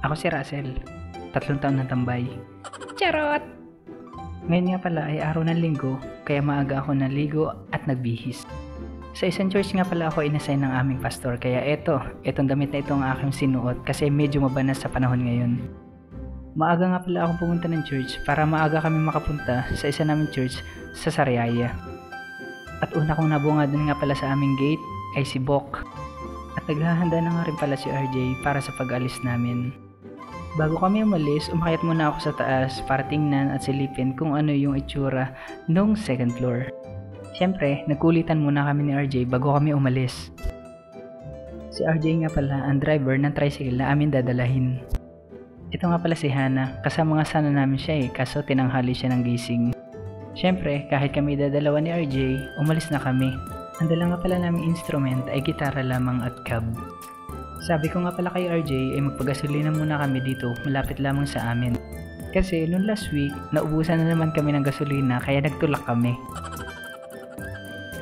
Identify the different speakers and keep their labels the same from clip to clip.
Speaker 1: Ako si Russell, 3 taon ng tambay. Charot! Ngayon nga pala ay araw ng linggo, kaya maaga ako naligo at nagbihis. Sa isang church nga pala ako inassign ng aming pastor, kaya etong damit na ito ang aking sinuot kasi medyo mabanas sa panahon ngayon. Maaga nga pala akong pumunta ng church para maaga kami makapunta sa isa naming church sa Sariaya. At una kong nabungad nga pala sa aming gate ay si Bok. At naghahanda na nga rin pala si RJ para sa pag-alis namin. Bago kami umalis, umakyat muna ako sa taas para tingnan at silipin kung ano yung itsura nung second floor. Siyempre, nagkulitan muna kami ni RJ bago kami umalis. Si RJ nga pala ang driver ng tricycle na amin dadalahin. Ito nga pala si Hana, kasama nga sana namin siya kaso tinanghali siya ng gising. Siyempre, kahit kami dadalawa ni RJ, umalis na kami. Ang dala nga pala naming instrument ay gitara lamang at cab. Sabi ko nga pala kay RJ ay magpagasolina muna kami dito malapit lamang sa amin. Kasi noong last week, naubusan na naman kami ng gasolina kaya nagtulak kami.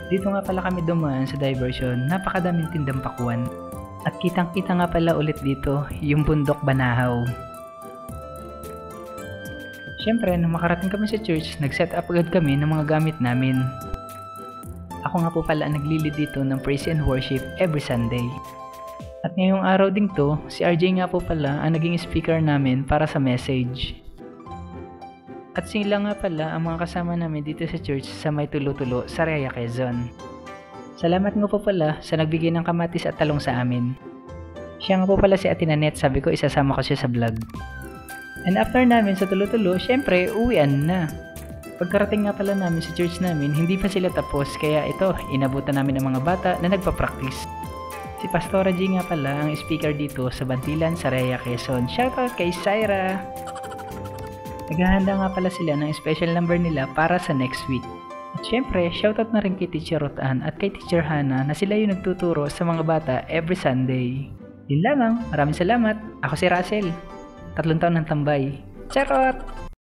Speaker 1: Dito nga pala kami dumaan sa diversion, napakadaming tindang pakuan. At kitang kita nga pala ulit dito yung bundok Banahaw. Siyempre, nung makarating kami sa church, nag-set up agad kami ng mga gamit namin. Ako nga po pala ang naglilid dito ng praise and worship every Sunday. At ngayong araw ding to, si RJ nga po pala ang naging speaker namin para sa message. At sila nga pala ang mga kasama namin dito sa church sa May Tulo-Tulo, Sariaya, Quezon. Salamat nga po pala sa nagbigay ng kamatis at talong sa amin. Siya nga po pala si Ate Nanette, sabi ko isasama ko siya sa vlog. And after namin sa Tulo-Tulo, syempre uwian na. Pagkarating nga pala namin sa church namin, hindi pa sila tapos kaya inabutan namin ang mga bata na nagpa-practice. Si Pastora G nga pala ang speaker dito sa Bantilan, Sariaya, Quezon. Shoutout kay Syra! Naghahanda nga pala sila ng special number nila para sa next week. At syempre, shoutout na rin kay Teacher Rotan at kay Teacher Hana na sila yung nagtuturo sa mga bata every Sunday. Yun lamang, maraming salamat. Ako si Russell, 3 taon ng tambay. Charot!